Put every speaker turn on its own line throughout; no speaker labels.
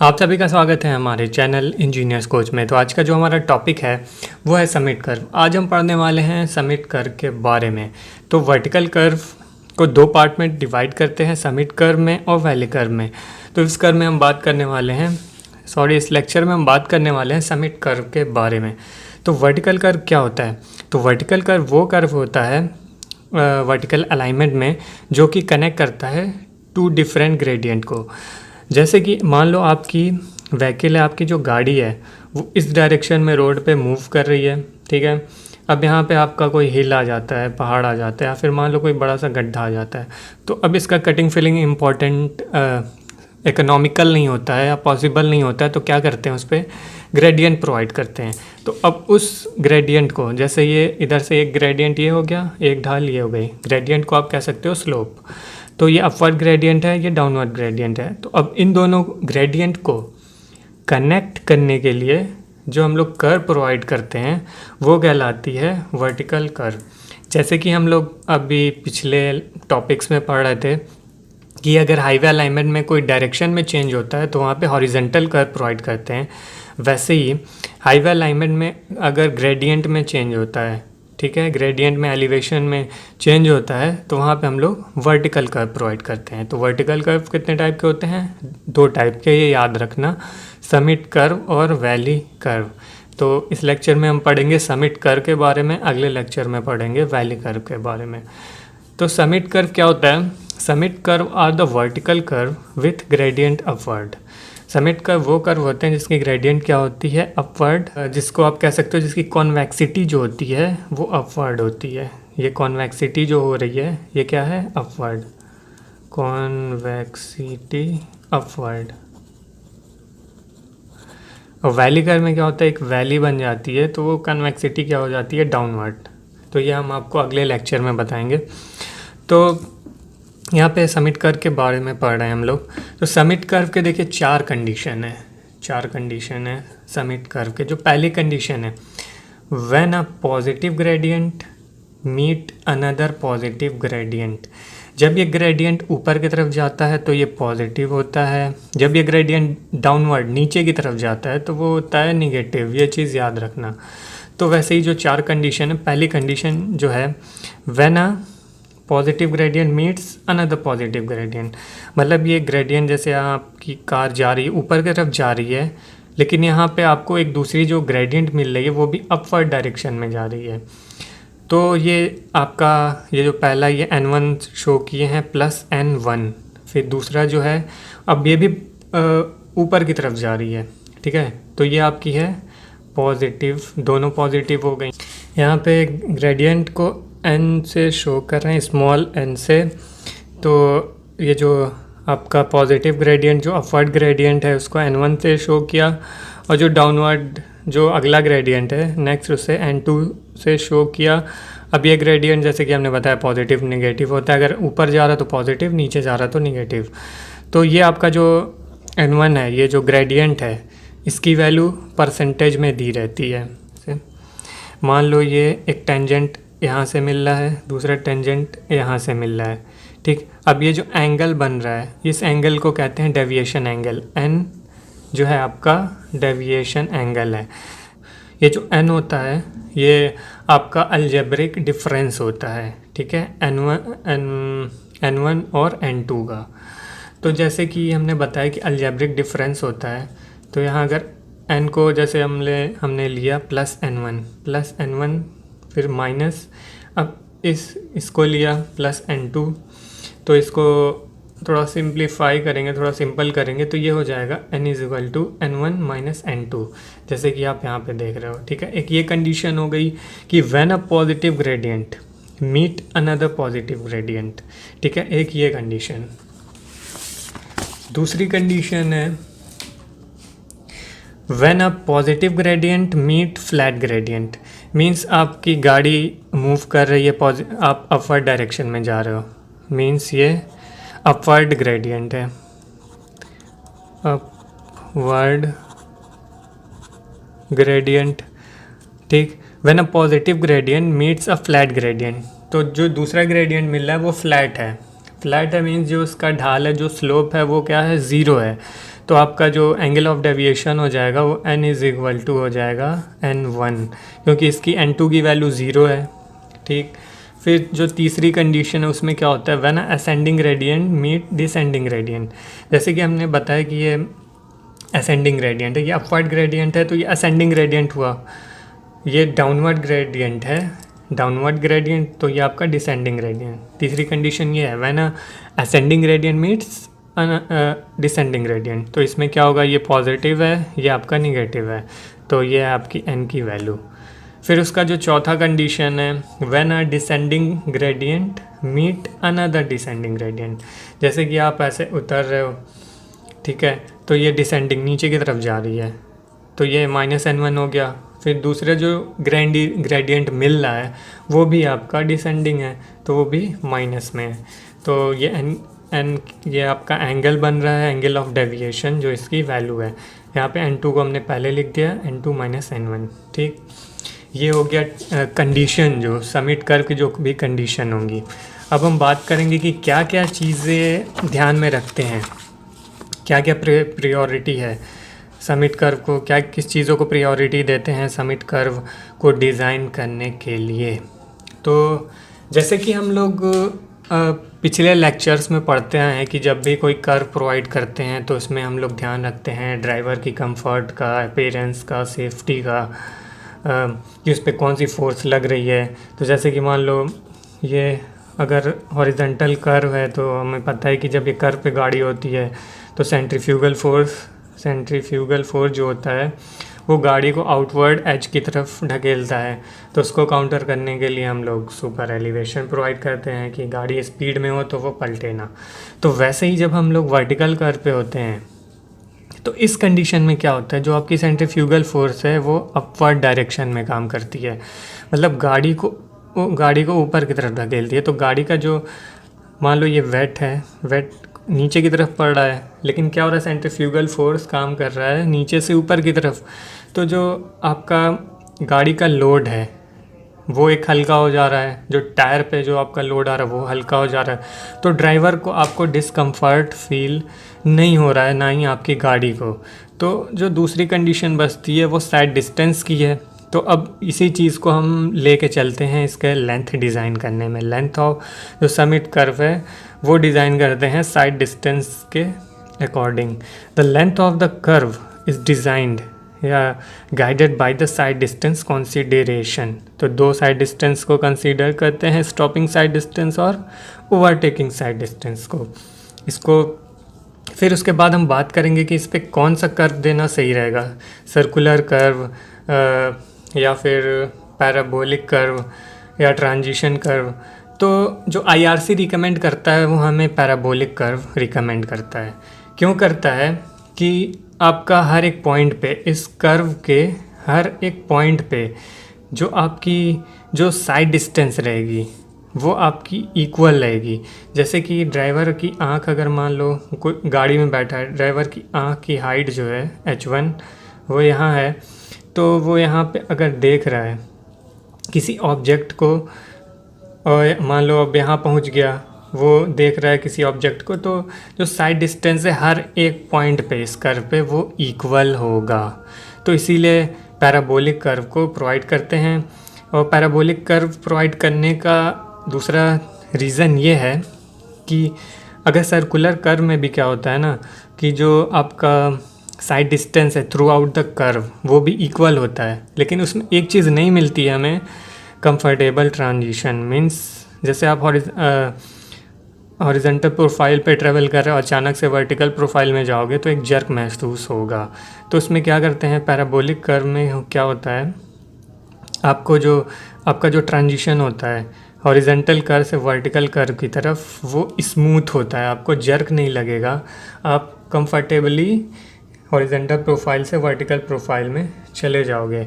आप सभी का स्वागत है हमारे चैनल इंजीनियर्स कोच में। तो आज का जो हमारा टॉपिक है वो है समिट कर्व। आज हम पढ़ने वाले हैं समिट कर्व के बारे में। तो वर्टिकल कर्व को दो पार्ट में डिवाइड करते हैं, समिट कर्व में और वैली कर्व में। तो इस कर्व में हम बात करने वाले हैं इस लेक्चर में हम बात करने वाले हैं समिट कर्व के बारे में। तो वर्टिकल कर्व क्या होता है? तो वर्टिकल कर्व वो कर्व होता है वर्टिकल अलाइनमेंट में जो कि कनेक्ट करता है टू डिफरेंट ग्रेडियंट को। जैसे कि मान लो आपकी व्हीकल है, आपकी जो गाड़ी है वो इस डायरेक्शन में रोड पे मूव कर रही है, ठीक है। अब यहाँ पे आपका कोई हिल आ जाता है, पहाड़ आ जाता है, या फिर मान लो कोई बड़ा सा गड्ढा आ जाता है। तो अब इसका कटिंग फिलिंग इम्पॉर्टेंट इकोनॉमिकल नहीं होता है या पॉसिबल नहीं होता है, तो क्या करते हैं उस पर ग्रेडियंट प्रोवाइड करते हैं। तो अब उस ग्रेडियंट को, जैसे ये इधर से एक ग्रेडियंट ये हो गया, एक ढाल ये हो गई, ग्रेडियंट को आप कह सकते हो स्लोप। तो ये अपवर्ड ग्रेडियंट है, ये डाउनवर्ड ग्रेडियंट है। तो अब इन दोनों ग्रेडियंट को कनेक्ट करने के लिए जो हम लोग कर्व प्रोवाइड करते हैं वो कहलाती है वर्टिकल कर्व। जैसे कि हम लोग अभी पिछले टॉपिक्स में पढ़ रहे थे कि अगर हाईवे अलाइनमेंट में कोई डायरेक्शन में चेंज होता है तो वहाँ पे हॉरिजेंटल कर्व प्रोवाइड करते हैं। वैसे ही हाईवे अलाइनमेंट में अगर ग्रेडियंट में चेंज होता है, ठीक है, ग्रेडियंट में एलिवेशन में चेंज होता है, तो वहाँ पे हम लोग वर्टिकल कर्व प्रोवाइड करते हैं। तो वर्टिकल कर्व कितने टाइप के होते हैं? दो टाइप के, ये याद रखना, समिट कर्व और वैली कर्व। तो इस लेक्चर में हम पढ़ेंगे समिट कर्व के बारे में, अगले लेक्चर में पढ़ेंगे वैली कर्व के बारे में। तो समिट कर्व क्या होता है? Summit curve are the vertical curve with gradient upward. Summit curve वो कर्व होते हैं जिसकी ग्रेडियंट क्या होती है? अपवर्ड, जिसको आप कह सकते हो जिसकी कॉन्वेक्सिटी जो होती है वो अपवर्ड होती है। ये कॉन्वेक्सिटी जो हो रही है ये क्या है? Upward, convexity upward. और वैली कर्व में क्या होता है? एक वैली बन जाती है तो वो कॉन्वेक्सिटी क्या हो जाती है? डाउनवर्ड। तो ये हम आपको अगले लेक्चर में बताएंगे। तो यहाँ पे समिट कर्व के बारे में पढ़ रहे हैं हम लोग। तो समिट कर्व के देखिए चार कंडीशन है समिट कर्व के। जो पहली कंडीशन है, when a positive gradient meet another positive gradient. जब ये ग्रेडियंट ऊपर की तरफ जाता है तो ये पॉजिटिव होता है, जब ये ग्रेडियंट डाउनवर्ड नीचे की तरफ जाता है तो वो होता है निगेटिव। ये चीज़ याद रखना। तो वैसे ही जो चार कंडीशन है, पहली कंडीशन जो है when a positive gradient meets another positive gradient, मतलब ये ग्रेडियंट जैसे आपकी कार जा रही है, ऊपर की तरफ जा रही है, लेकिन यहाँ पे आपको एक दूसरी जो ग्रेडियंट मिल रही है वो भी अपवर्ड डायरेक्शन में जा रही है। तो ये आपका ये जो पहला ये n1 शो किए हैं प्लस n1, फिर दूसरा जो है अब ये भी ऊपर की तरफ जा रही है, ठीक है। तो ये आपकी है पॉजिटिव, दोनों पॉजिटिव हो गई। यहाँ पे ग्रेडियंट को n से शो कर रहे हैं, स्मॉल n से। तो ये जो आपका पॉजिटिव ग्रेडियंट जो अपवर्ड ग्रेडियंट है उसको n1 से शो किया, और जो डाउनवर्ड जो अगला ग्रेडियंट है नेक्स्ट उसे n2 से शो किया। अब ये ग्रेडियंट जैसे कि हमने बताया पॉजिटिव निगेटिव होता है, अगर ऊपर जा रहा तो पॉजिटिव, नीचे जा रहा तो निगेटिव। तो ये आपका जो n1 है, ये जो ग्रेडियंट है, इसकी वैल्यू परसेंटेज में दी रहती है। मान लो ये एक टेंजेंट यहाँ से मिल रहा है, दूसरा टेंजेंट यहाँ से मिल रहा है, ठीक। अब ये जो एंगल बन रहा है इस एंगल को कहते हैं डेविएशन एंगल। n जो है आपका डेविएशन एंगल है। ये जो n होता है ये आपका अलजेब्रिक डिफरेंस होता है, ठीक है, n1 और n2 का। तो जैसे कि हमने बताया कि अलजेब्रिक डिफरेंस होता है, तो यहाँ अगर n को जैसे हमने लिया प्लस n1 फिर माइनस, अब इसको लिया प्लस n2, तो इसको थोड़ा सिंप्लीफाई करेंगे, थोड़ा सिंपल करेंगे तो ये हो जाएगा n = n1 - n2, जैसे कि आप यहाँ पे देख रहे हो, ठीक है। एक ये कंडीशन हो गई कि when a positive gradient meet another positive gradient, ठीक है, एक ये कंडीशन। दूसरी कंडीशन है when a positive gradient meet flat gradient. Means आपकी गाड़ी मूव कर रही है, आप अपवर्ड डायरेक्शन में जा रहे हो, मीन्स ये अपवर्ड ग्रेडियंट है, अपवर्ड ग्रेडियंट, ठीक। When a positive gradient meets a flat gradient, तो जो दूसरा ग्रेडियंट मिल रहा है वो फ्लैट है मीन्स जो उसका ढाल है, जो स्लोप है वो क्या है? 0 है। तो आपका जो एंगल ऑफ डेविएशन हो जाएगा वो n इज़ इक्वल टू हो जाएगा n1, क्योंकि इसकी n2 की वैल्यू 0 है। ठीक, फिर जो तीसरी कंडीशन है उसमें क्या होता है, when ascending gradient meet descending gradient. जैसे कि हमने बताया कि ये असेंडिंग ग्रेडियंट है, ये अपवर्ड ग्रेडियंट है, तो ये असेंडिंग ग्रेडियंट हुआ। ये डाउनवर्ड ग्रेडियंट है, डाउनवर्ड ग्रेडियंट, तो ये आपका डिसेंडिंग ग्रेडियंट। तीसरी कंडीशन ये है when ascending gradient meets descending gradient, तो इसमें क्या होगा, ये पॉजिटिव है, ये आपका निगेटिव है, तो ये है आपकी n की वैल्यू। फिर उसका जो चौथा कंडीशन है, when a descending gradient meet another descending gradient. जैसे कि आप ऐसे उतर रहे हो, ठीक है, तो ये डिसेंडिंग नीचे की तरफ जा रही है, तो ये -n1 हो गया। फिर दूसरा जो ग्रेडियंट मिल रहा है वो भी आपका डिसेंडिंग है, तो वो भी माइनस में है, तो ये n ये आपका एंगल बन रहा है, एंगल ऑफ डेविएशन, जो इसकी वैल्यू है। यहाँ पे n2 को हमने पहले लिख दिया, n2 - n1। ठीक, ये हो गया कंडीशन, जो समिट कर्व की जो भी कंडीशन होंगी। अब हम बात करेंगे कि क्या क्या चीज़ें ध्यान में रखते हैं, क्या क्या प्रायोरिटी है समिट कर्व को, क्या किस चीज़ों को प्रायोरिटी देते हैं समिट कर्व को डिज़ाइन करने के लिए। तो जैसे कि हम लोग पिछले लेक्चर्स में पढ़ते हैं कि जब भी कोई कर्व प्रोवाइड करते हैं तो उसमें हम लोग ध्यान रखते हैं ड्राइवर की कंफर्ट का, अपीयरेंस का, सेफ्टी का, कि उस पर कौन सी फोर्स लग रही है। तो जैसे कि मान लो ये अगर हॉरिजॉन्टल कर्व है तो हमें पता है कि जब ये कर्व पे गाड़ी होती है तो सेंट्रीफ्यूगल फोर्स जो होता है वो गाड़ी को आउटवर्ड एज की तरफ ढकेलता है। तो उसको काउंटर करने के लिए हम लोग सुपर एलिवेशन प्रोवाइड करते हैं कि गाड़ी स्पीड में हो तो वो पलटे ना। तो वैसे ही जब हम लोग वर्टिकल कर्व पे होते हैं तो इस कंडीशन में क्या होता है, जो आपकी सेंट्रीफ्यूगल फोर्स है वो अपवर्ड डायरेक्शन में काम करती है, मतलब गाड़ी को ऊपर की तरफ धकेलती है। तो गाड़ी का जो मान लो ये वेट नीचे की तरफ पड़ रहा है, लेकिन क्या हो रहा है, सेंट्रीफ्यूगल फोर्स काम कर रहा है नीचे से ऊपर की तरफ। तो जो आपका गाड़ी का लोड है वो एक हल्का हो जा रहा है, जो टायर पे जो आपका लोड आ रहा है वो हल्का हो जा रहा है। तो ड्राइवर को आपको डिस्कम्फर्ट फील नहीं हो रहा है, ना ही आपकी गाड़ी को। तो जो दूसरी कंडीशन बचती है वो साइड डिस्टेंस की है। तो अब इसी चीज़ को हम लेके चलते हैं इसके लेंथ डिज़ाइन करने में। लेंथ ऑफ जो समिट कर्व है वो डिज़ाइन करते हैं साइड डिस्टेंस के according. The length of the curve is designed या guided by the sight distance consideration. तो दो साइड डिस्टेंस को कंसीडर करते हैं, स्टॉपिंग साइड डिस्टेंस और ओवरटेकिंग साइड डिस्टेंस को। इसको फिर उसके बाद हम बात करेंगे कि इस पर कौन सा कर्व देना सही रहेगा, सर्कुलर कर्व या फिर पैराबोलिक कर्व या ट्रांजिशन कर्व। तो जो IRC रिकमेंड करता है वो हमें पैराबोलिक कर्व रिकमेंड करता है। क्यों करता है कि आपका हर एक पॉइंट पे, इस कर्व के हर एक पॉइंट पे जो आपकी जो साइड डिस्टेंस रहेगी वो आपकी इक्वल रहेगी। जैसे कि ड्राइवर की आंख, अगर मान लो कोई गाड़ी में बैठा है, ड्राइवर की आंख की हाइट जो है H1 वो यहाँ है, तो वो यहाँ पे अगर देख रहा है किसी ऑब्जेक्ट को, और मान लो अब यहाँ पहुँच गया, वो देख रहा है किसी ऑब्जेक्ट को, तो जो साइड डिस्टेंस है हर एक पॉइंट पे इस कर्व पे वो इक्वल होगा। तो इसीलिए पैराबोलिक कर्व को प्रोवाइड करते हैं। और पैराबोलिक कर्व प्रोवाइड करने का दूसरा रीज़न ये है कि अगर सर्कुलर कर्व में भी क्या होता है ना, कि जो आपका साइड डिस्टेंस है थ्रू आउट द कर्व वो भी इक्वल होता है, लेकिन उसमें एक चीज़ नहीं मिलती है हमें, कंफर्टेबल ट्रांजिशन। मीन्स जैसे आप हॉरिजॉन्टल प्रोफाइल पे ट्रेवल कर रहे हो, अचानक से वर्टिकल प्रोफाइल में जाओगे तो एक जर्क महसूस होगा। तो उसमें क्या करते हैं, पैराबोलिक कर्व में क्या होता है, आपका जो ट्रांजिशन होता है हॉरिजॉन्टल कर्व से वर्टिकल कर्व की तरफ वो स्मूथ होता है, आपको जर्क नहीं लगेगा, आप कंफर्टेबली हॉरिजॉन्टल प्रोफाइल से वर्टिकल प्रोफाइल में चले जाओगे।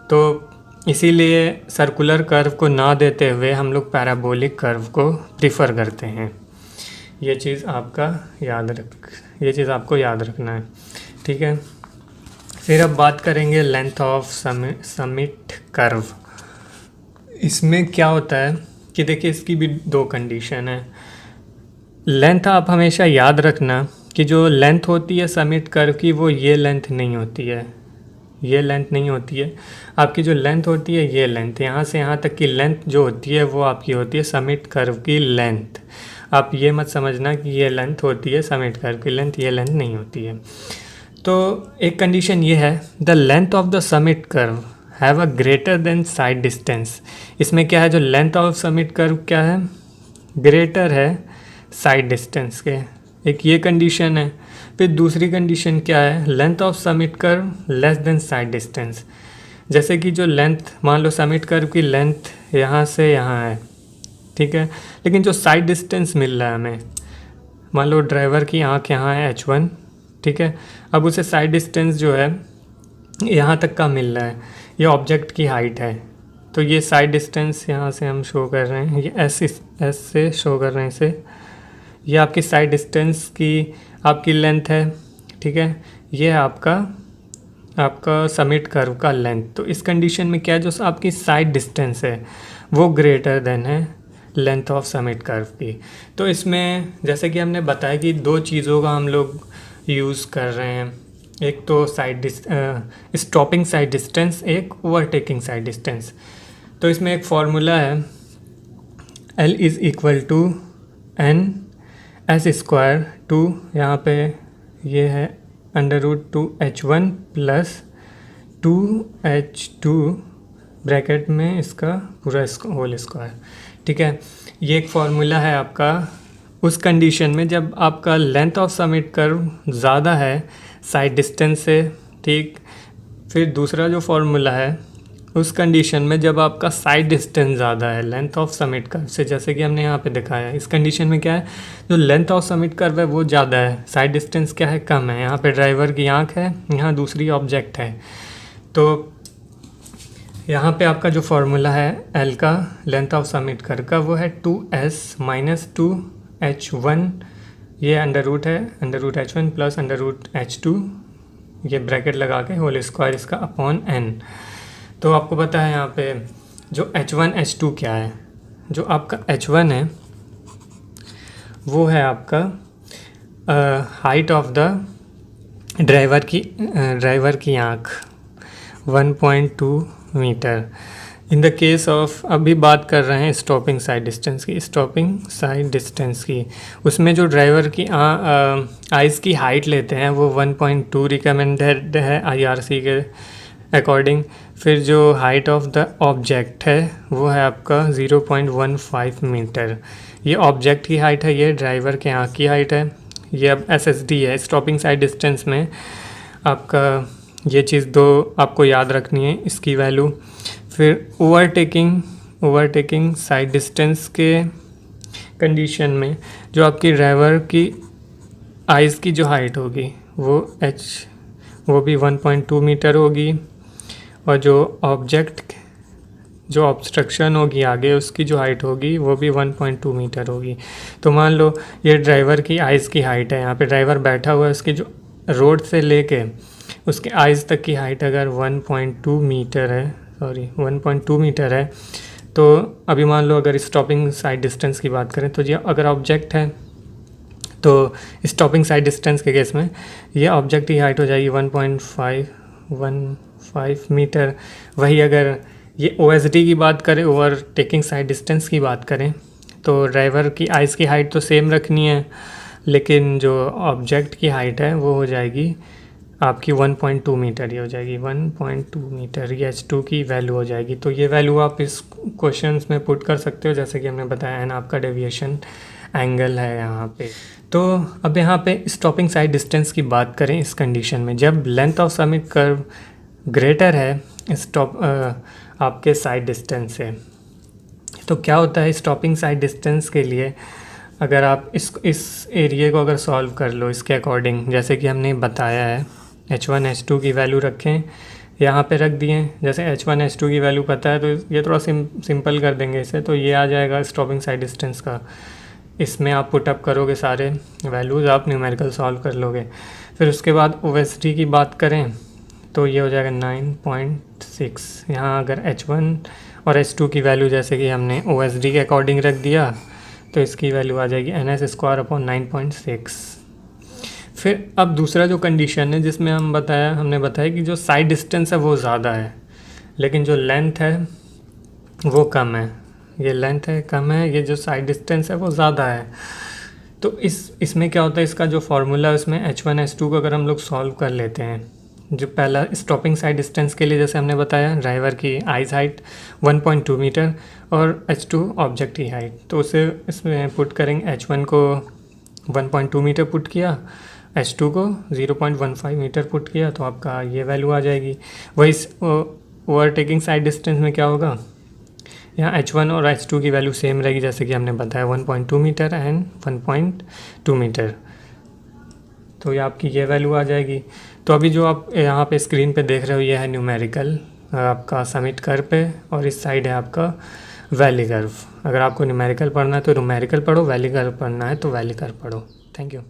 तो इसीलिए सर्कुलर कर्व को ना देते हुए हम लोग पैराबोलिक कर्व को प्रीफर करते हैं। ये चीज़ आपको याद रखना है, ठीक है। फिर अब बात करेंगे लेंथ ऑफ समिट कर्व। इसमें क्या होता है कि देखिए इसकी भी दो कंडीशन है। लेंथ आप हमेशा याद रखना कि जो लेंथ होती है समिट कर्व की वो ये लेंथ नहीं होती है, ये लेंथ नहीं होती है। आपकी जो लेंथ होती है ये लेंथ, यहाँ से यहाँ तक की लेंथ जो होती है वो आपकी होती है समिट कर्व की लेंथ। आप ये मत समझना कि ये लेंथ होती है समिट कर्व की लेंथ, ये लेंथ नहीं होती है। तो एक कंडीशन ये है, the length of the summit curve have a greater than side distance. इसमें क्या है, जो लेंथ ऑफ समिट कर्व क्या है, ग्रेटर है साइड डिस्टेंस के, एक ये कंडीशन है। फिर दूसरी कंडीशन क्या है, length of summit curve less than side distance. जैसे कि जो लेंथ, मान लो समिट कर्व की लेंथ यहाँ से यहाँ है, ठीक है, लेकिन जो साइड डिस्टेंस मिल रहा है हमें, मान लो ड्राइवर की आँख यहाँ है H1, ठीक है, अब उसे साइड डिस्टेंस जो है यहाँ तक का मिल रहा है, ये ऑब्जेक्ट की हाइट है। तो ये साइड डिस्टेंस यहाँ से हम शो कर रहे हैं, ये एस से शो कर रहे हैं इसे, ये आपकी साइड डिस्टेंस की आपकी लेंथ है, ठीक है, ये है आपका समिट कर्व का लेंथ। तो इस कंडीशन में क्या है, जो आपकी साइड डिस्टेंस है वो ग्रेटर देन है लेंथ ऑफ समिट कर्व की। तो इसमें जैसे कि हमने बताया कि दो चीज़ों का हम लोग यूज़ कर रहे हैं, एक तो स्टॉपिंग साइड डिस्टेंस, एक ओवरटेकिंग साइड डिस्टेंस। तो इसमें एक फार्मूला है, L is equal to n s square two, यहाँ पे ये है √2H1 प्लस 2H2 ब्रैकेट में इसका पूरा होल स्क्वायर, ठीक है। ये एक फार्मूला है आपका उस कंडीशन में जब आपका लेंथ ऑफ समिट कर्व ज़्यादा है साइड डिस्टेंस से, ठीक। फिर दूसरा जो फार्मूला है उस कंडीशन में जब आपका साइड डिस्टेंस ज़्यादा है लेंथ ऑफ समिट कर्व से, जैसे कि हमने यहाँ पे दिखाया है। इस कंडीशन में क्या है, जो लेंथ ऑफ समिट कर्व है वो ज़्यादा है, साइड डिस्टेंस क्या है, कम है। यहाँ पे ड्राइवर की आँख है, यहाँ दूसरी ऑब्जेक्ट है। तो यहाँ पे आपका जो फार्मूला है L का लेंथ ऑफ समिट कर्व का वो है 2S माइनस 2H1, ये अंडर है √H1 प्लस √H2, ये ब्रैकेट लगा के होल स्क्वायर इसका अपॉन n। तो आपको पता है यहाँ पे जो H1 H2 क्या है, जो आपका H1 है वो है आपका हाइट ऑफ द ड्राइवर की आँख 1.2 metre. In the case of, अभी बात कर रहे हैं स्टॉपिंग साइड डिस्टेंस की, उसमें जो ड्राइवर की आइज़ की हाइट लेते हैं वो 1.2 रिकमेंडेड है IRC के अकॉर्डिंग। फिर जो हाइट ऑफ द ऑब्जेक्ट है वो है आपका 0.15 मीटर। ये ऑब्जेक्ट की हाइट है, ये ड्राइवर के आँख की हाइट है। ये अब SSD है, स्टॉपिंग साइड डिस्टेंस में आपका ये चीज़ दो आपको याद रखनी है, इसकी वैल्यू। फिर ओवरटेकिंग साइड डिस्टेंस के कंडीशन में जो आपकी ड्राइवर की आइज़ की जो हाइट होगी वो भी 1.2 मीटर होगी, और जो ऑब्स्ट्रक्शन होगी आगे उसकी जो हाइट होगी वो भी 1.2 मीटर होगी। तो मान लो ये ड्राइवर की आइज़ की हाइट है, यहाँ पे ड्राइवर बैठा हुआ है, उसकी जो रोड से लेके उसके आइज़ तक की हाइट अगर 1.2 मीटर है, तो अभी मान लो अगर स्टॉपिंग साइड डिस्टेंस की बात करें तो ये अगर ऑब्जेक्ट है तो स्टॉपिंग साइड डिस्टेंस के केस में ये ऑब्जेक्ट की हाइट हो जाएगी 1.5 मीटर। वही अगर ये OSD की बात करें, ओवरटेकिंग साइड डिस्टेंस की बात करें, तो ड्राइवर की आइज़ की हाइट तो सेम रखनी है, लेकिन जो ऑब्जेक्ट की हाइट है वो हो जाएगी आपकी 1.2 मीटर, ये हो जाएगी 1.2 मीटर, ये H2 की वैल्यू हो जाएगी। तो ये वैल्यू आप इस क्वेश्चंस में पुट कर सकते हो, जैसे कि हमने बताया एन आपका डेविएशन एंगल है यहाँ पे। तो अब यहाँ पे स्टॉपिंग साइड डिस्टेंस की बात करें, इस कंडीशन में जब length of summit curve greater है आपके साइड डिस्टेंस से, तो क्या होता है स्टॉपिंग साइड डिस्टेंस के लिए, अगर आप इस एरिया को अगर सॉल्व कर लो इसके अकॉर्डिंग, जैसे कि हमने बताया है H1 H2 की वैल्यू रखें, यहाँ पे रख दिए। जैसे H1 H2 की वैल्यू पता है तो ये थोड़ा सिंपल कर देंगे इसे, तो ये आ जाएगा स्टॉपिंग साइड डिस्टेंस का। इसमें आप पुटअप करोगे सारे वैल्यूज़, आप न्यूमेरिकल सॉल्व कर लोगे। फिर उसके बाद OSD की बात करें तो ये हो जाएगा 9.6। यहाँ अगर H1 और H2 की वैल्यू जैसे कि हमने OSD के अकॉर्डिंग रख दिया तो इसकी वैल्यू आ जाएगी NS² अपॉन 9.6। फिर अब दूसरा जो कंडीशन है जिसमें हमने बताया कि जो साइड डिस्टेंस है वो ज़्यादा है, लेकिन जो लेंथ है वो कम है। ये लेंथ है कम है, ये जो साइड डिस्टेंस है वो ज़्यादा है। तो इसमें क्या होता है, इसका जो फार्मूला है उसमें H1 H2 को अगर हम लोग सॉल्व कर लेते हैं, जो पहला स्टॉपिंग साइड डिस्टेंस के लिए जैसे हमने बताया ड्राइवर की आइज हाइट 1.2 मीटर और H2 ऑब्जेक्ट की हाइट, तो उसे इसमें पुट करेंगे। H1 को 1.2 मीटर पुट किया, H2 को 0.15 मीटर पुट किया, तो आपका ये वैल्यू आ जाएगी। वही ओवरटेकिंग साइड डिस्टेंस में क्या होगा, यहाँ H1 और H2 की वैल्यू सेम रहेगी, जैसे कि हमने बताया 1.2 मीटर एंड 1.2 मीटर, तो ये आपकी ये वैल्यू आ जाएगी। तो अभी जो आप यहाँ पे स्क्रीन पे देख रहे हो ये है न्यूमेरिकल आपका समिट कर्व पे, और इस साइड है आपका वैली कर्व। अगर आपको न्यूमेरिकल पढ़ना है तो न्यूमेरिकल पढ़ो, वैली कर्व पढ़ना है तो वैली कर्व पढ़ो। Thank you.